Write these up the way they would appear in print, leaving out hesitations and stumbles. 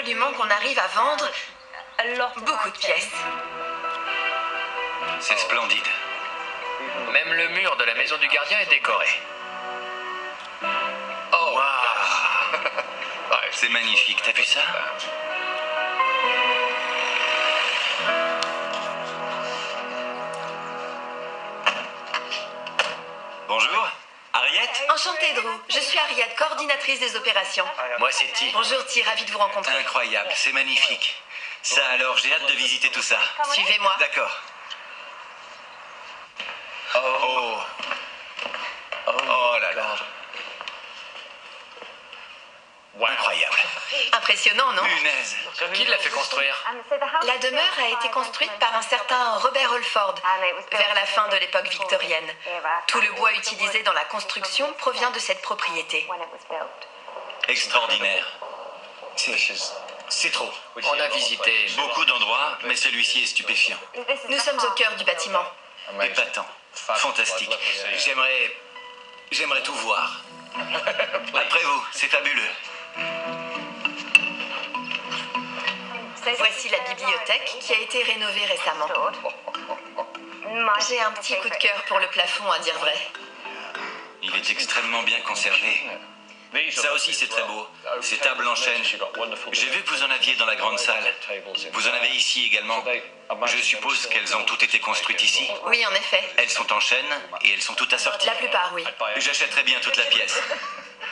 absolument qu'on arrive à vendre beaucoup de pièces. C'est splendide. Même le mur de la maison du gardien est décoré. Oh, Waouh! C'est magnifique, t'as vu ça? Bonjour, Harriet? Enchantée, Drew. Je suis Ariadne, coordinatrice des opérations. moi c'est T. Bonjour, T, ravie de vous rencontrer. Incroyable, c'est magnifique. Ça alors, j'ai hâte de visiter tout ça. Suivez-moi. D'accord. Oh. Oh là là. Incroyable. Impressionnant, non? Punaise. Qui l'a fait construire? La demeure a été construite par un certain Robert Holford vers la fin de l'époque victorienne. Tout le bois utilisé dans la construction provient de cette propriété. Extraordinaire. C'est trop. On a visité. Beaucoup d'endroits, mais celui-ci est stupéfiant. Nous sommes au cœur du bâtiment. Épatant. Fantastique. J'aimerais tout voir. Après vous, c'est fabuleux. Voici la bibliothèque qui a été rénovée récemment. J'ai un petit coup de cœur pour le plafond, à dire vrai. Il est extrêmement bien conservé. Ça aussi, c'est très beau. Ces tables en chêne. J'ai vu que vous en aviez dans la grande salle. Vous en avez ici également. Je suppose qu'elles ont toutes été construites ici. Oui, en effet. Elles sont en chêne et elles sont toutes assorties. La plupart, oui. J'achèterais bien toute la pièce.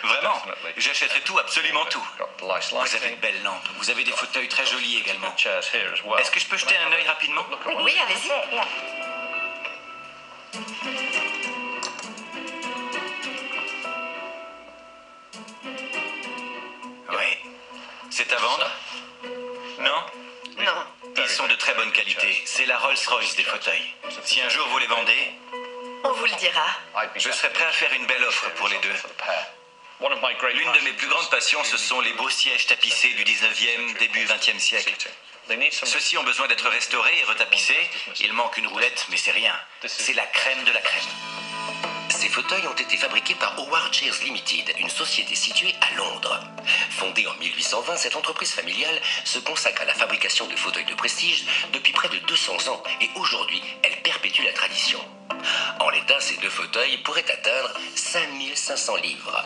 Vraiment, j'achèterais tout, absolument tout. Vous avez de belles lampes. Vous avez des fauteuils très jolis également. Est-ce que je peux jeter un œil rapidement? Oui, allez-y. Oui. C'est à vendre? Non? Non. Ils sont de très bonne qualité. C'est la Rolls-Royce des fauteuils. Si un jour vous les vendez, On vous le dira. je serais prêt à faire une belle offre pour les deux. L'une de mes plus grandes passions, ce sont les beaux sièges tapissés du 19e, début 20e siècle. Ceux-ci ont besoin d'être restaurés et retapissés. Il manque une roulette, mais c'est rien. C'est la crème de la crème. Ces fauteuils ont été fabriqués par Howard Chairs Limited, une société située à Londres. Fondée en 1820, cette entreprise familiale se consacre à la fabrication de fauteuils de prestige depuis près de 200 ans et aujourd'hui, elle perpétue la tradition. En l'état, ces deux fauteuils pourraient atteindre 5500 livres.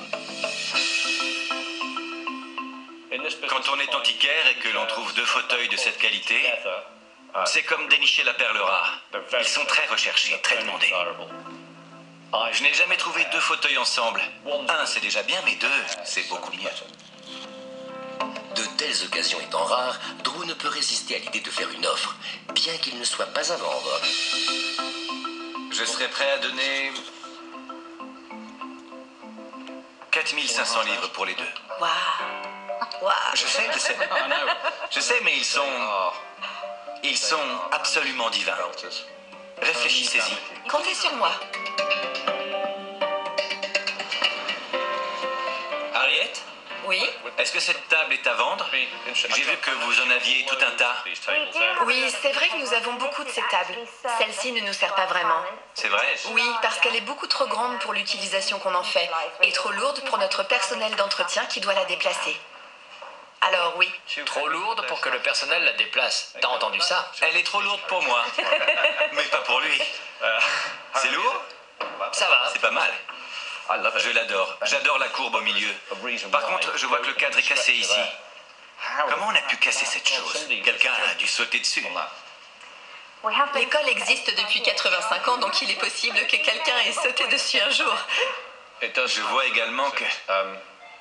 Quand on est antiquaire et que l'on trouve deux fauteuils de cette qualité, c'est comme dénicher la perle rare. Ils sont très recherchés, très demandés. Je n'ai jamais trouvé deux fauteuils ensemble. Un, c'est déjà bien, mais deux, c'est beaucoup mieux. De telles occasions étant rares, Drew ne peut résister à l'idée de faire une offre, bien qu'il ne soit pas à vendre. Je serais prêt à donner 4500 livres pour les deux. Waouh. Waouh. Je sais, mais ils sont absolument divins. Réfléchissez-y. Comptez sur moi. Harriet, Oui? est-ce que cette table est à vendre? J'ai vu que vous en aviez tout un tas. Oui, c'est vrai que nous avons beaucoup de ces tables. Celle-ci ne nous sert pas vraiment. C'est vrai? Oui, parce qu'elle est beaucoup trop grande pour l'utilisation qu'on en fait et trop lourde pour notre personnel d'entretien qui doit la déplacer. Alors oui. Trop lourde pour que le personnel la déplace. T'as entendu ça? Elle est trop lourde pour moi. Mais pas pour lui. C'est lourd? Ça va. C'est pas mal. Je l'adore. J'adore la courbe au milieu. Par contre, je vois que le cadre est cassé ici. Comment on a pu casser cette chose? Quelqu'un a dû sauter dessus. L'école existe depuis 85 ans, donc il est possible que quelqu'un ait sauté dessus un jour. Je vois également que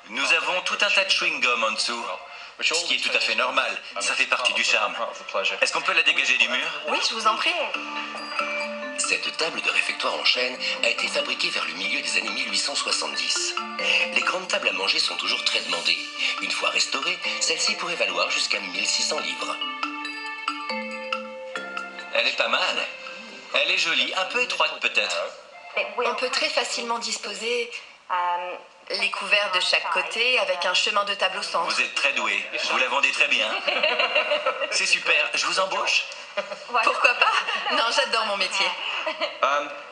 nous avons tout un tas de chewing-gum en dessous. Ce qui est tout à fait normal. Ça fait partie du charme. Est-ce qu'on peut la dégager du mur? Oui, je vous en prie. Cette table de réfectoire en chêne a été fabriquée vers le milieu des années 1870. Les grandes tables à manger sont toujours très demandées. Une fois restaurées, celle-ci pourrait valoir jusqu'à 1600 livres. Elle est pas mal. Elle est jolie, un peu étroite peut-être. On peut très facilement disposer les couverts de chaque côté avec un chemin de table au centre. Vous êtes très doué. Vous la vendez très bien. C'est super. Je vous embauche? Pourquoi pas? Non, j'adore mon métier.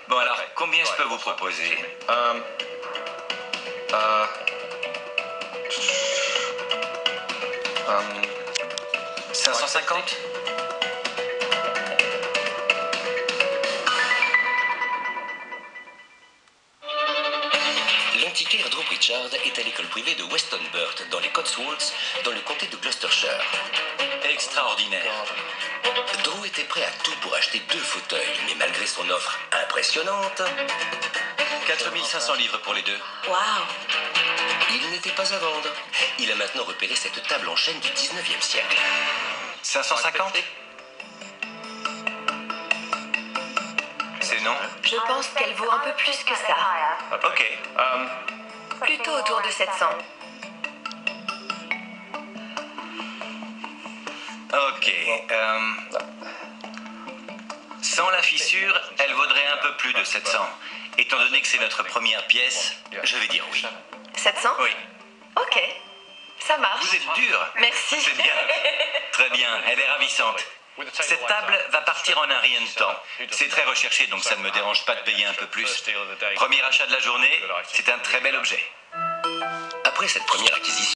Bon alors, combien je peux vous proposer? 550? L'antiquaire Drew Pritchard est à l'école privée de Weston Burt, dans les Cotswolds, dans le comté de Gloucestershire. Extraordinaire. Drew était prêt à tout pour acheter 2 fauteuils, mais malgré son offre impressionnante, 4500 livres pour les deux. Waouh. il n'était pas à vendre. Il a maintenant repéré cette table en chêne du 19e siècle. 550? C'est non? Je pense qu'elle vaut un peu plus que ça. Ok. Plutôt autour de 700. Ok. Sans la fissure, elle vaudrait un peu plus de 700. Étant donné que c'est notre première pièce, je vais dire oui. 700? Oui. Ok. Ça marche. Vous êtes dur. Merci. C'est bien. Très bien, elle est ravissante. Cette table va partir en un rien de temps. C'est très recherché, donc ça ne me dérange pas de payer un peu plus. Premier achat de la journée, c'est un très bel objet. Après cette première acquisition,